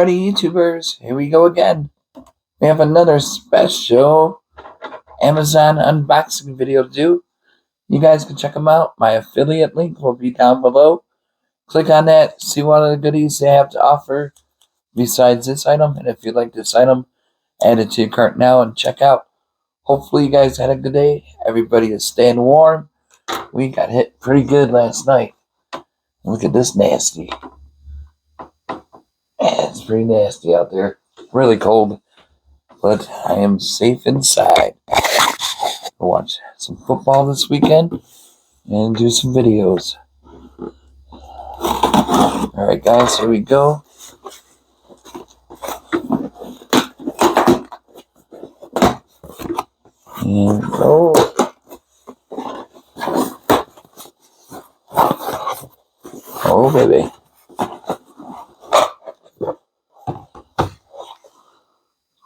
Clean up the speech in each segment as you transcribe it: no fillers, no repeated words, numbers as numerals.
Alrighty, YouTubers, here we go again. We have another special Amazon unboxing video to do. You guys can check them out. My affiliate link will be down below. Click on that, see what other goodies they have to offer besides this item. And if you like this item, add it to your cart now and check out. Hopefully you guys had a good day. Everybody is staying warm. We got hit pretty good last night. Look at this nasty. It's pretty nasty out there. Really cold. But I am safe inside. I'll watch some football this weekend and do some videos. Alright guys, here we go. And go. Oh baby.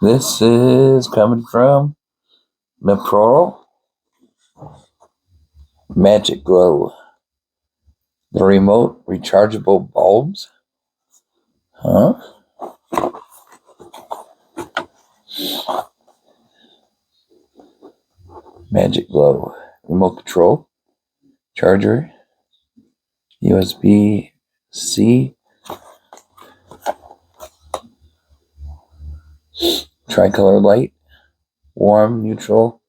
This is coming from Neporal MagicGlow. The remote rechargeable bulbs. Huh? MagicGlow. Remote control. Charger. USB-C. Tricolor light. Warm, neutral.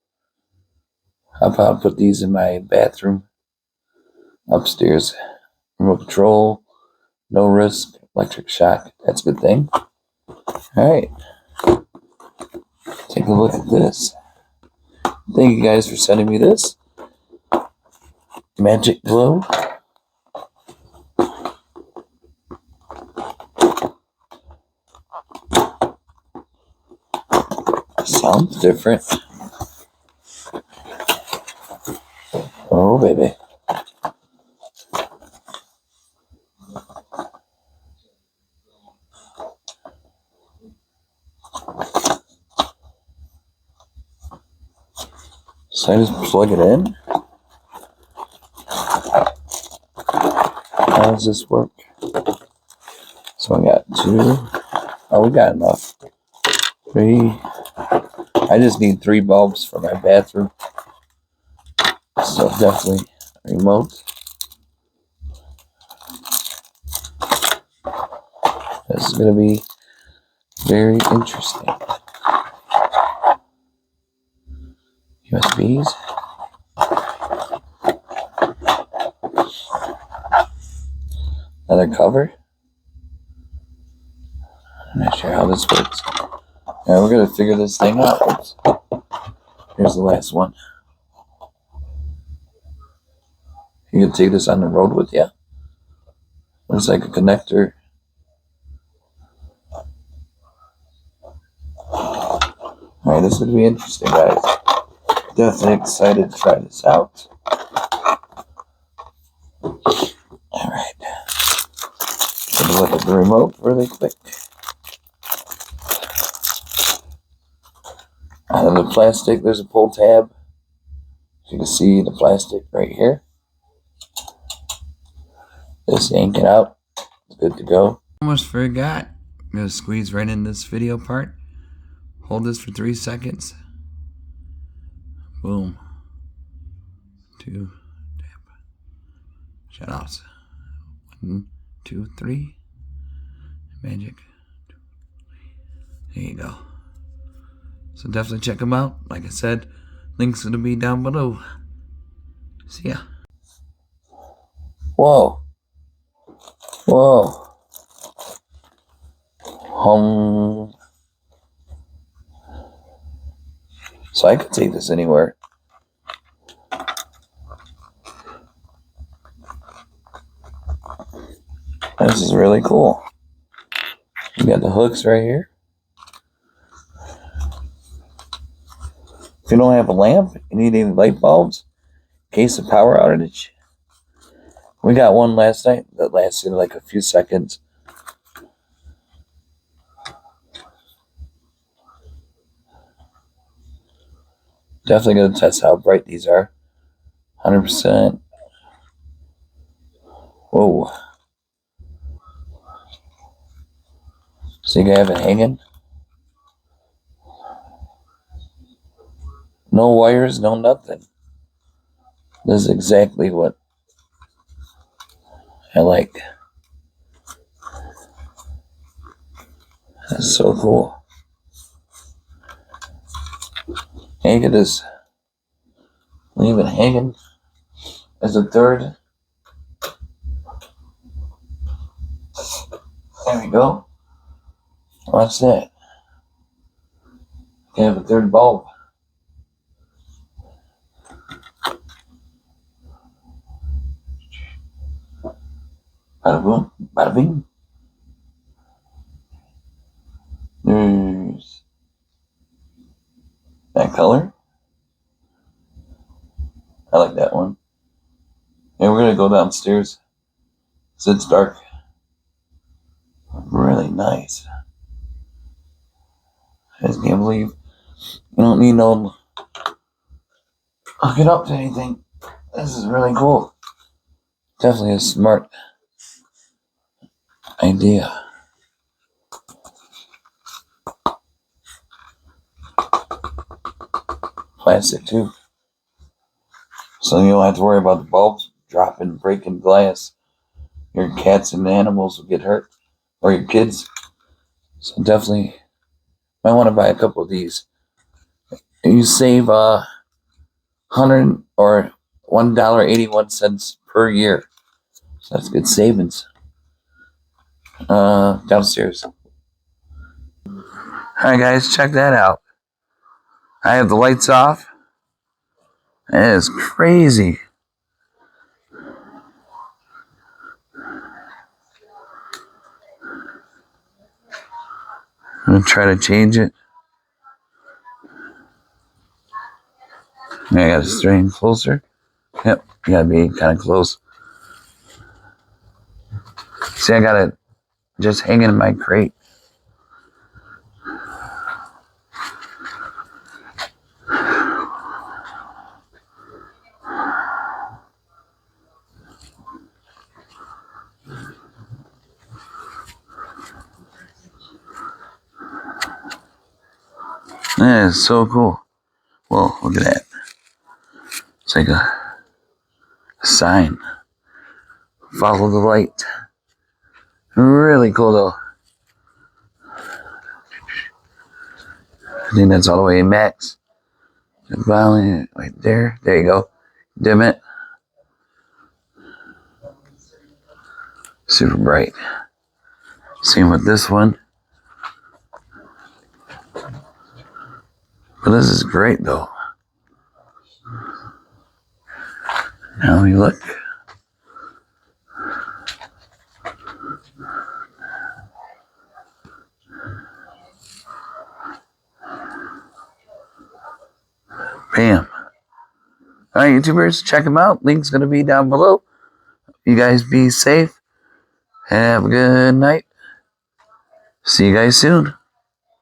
How about I put these in my bathroom upstairs? Remote control. No risk. Electric shock. That's a good thing. Alright. Take a look at this. Thank you guys for sending me this. MagicGlow. Sounds different. Oh, baby. So I just plug it in. How does this work? So I got 2. Oh, we got enough. 3. I just need 3 bulbs for my bathroom. So definitely remote. This is going to be very interesting. USBs. Another cover. I'm not sure how this works. Alright, we're going to figure this thing out. Oops. Here's the last one. You can take this on the road with you. Looks like a connector. Alright, this is going to be interesting, guys. Definitely excited to try this out. Alright. Take a look at the remote really quick. Out of the plastic, there's a pull tab. You can see the plastic right here. Just yank it out. It's good to go. Almost forgot. I'm going to squeeze right in this video part. Hold this for 3 seconds. Boom. 2. Tap. Shut off. 1, 2, 3. Magic. There you go. So definitely check them out. Like I said, links going to be down below. See ya. Whoa. Whoa. So I could take this anywhere. This is really cool. You got the hooks right here. If you don't have a lamp, you need any light bulbs, in case of power outage. We got one last night that lasted like a few seconds. Definitely going to test how bright these are. 100%. Whoa. So you can have it hanging. No wires, no nothing. This is exactly what I like. That's so cool. And you can just leave it hanging as a third. There we go. Watch that. You can have a third bulb. Bada boom, bada bing. There's that color. I like that one. And we're gonna go downstairs because it's dark. Really nice. I just can't believe you don't need no hook it up to anything. This is really cool. Definitely a smart idea. Plastic too. So you don't have to worry about the bulbs dropping, breaking glass. Your cats and animals will get hurt. Or your kids. So definitely might want to buy a couple of these. You save $100 or $1.81 per year. So that's good savings. Downstairs. Alright guys, check that out. I have the lights off. It is crazy. I'm gonna try to change it. I gotta strain closer. Yep, you gotta be kind of close. See, I got it just hanging in my crate. That is so cool. Whoa, look at that. It's like a sign. Follow the light. Really cool though. I think that's all the way max. Volume right there. There you go. Dim it. Super bright. Same with this one. But this is great though. Now we look. Bam. Alright, YouTubers, check them out. Link's going to be down below. You guys be safe. Have a good night. See you guys soon.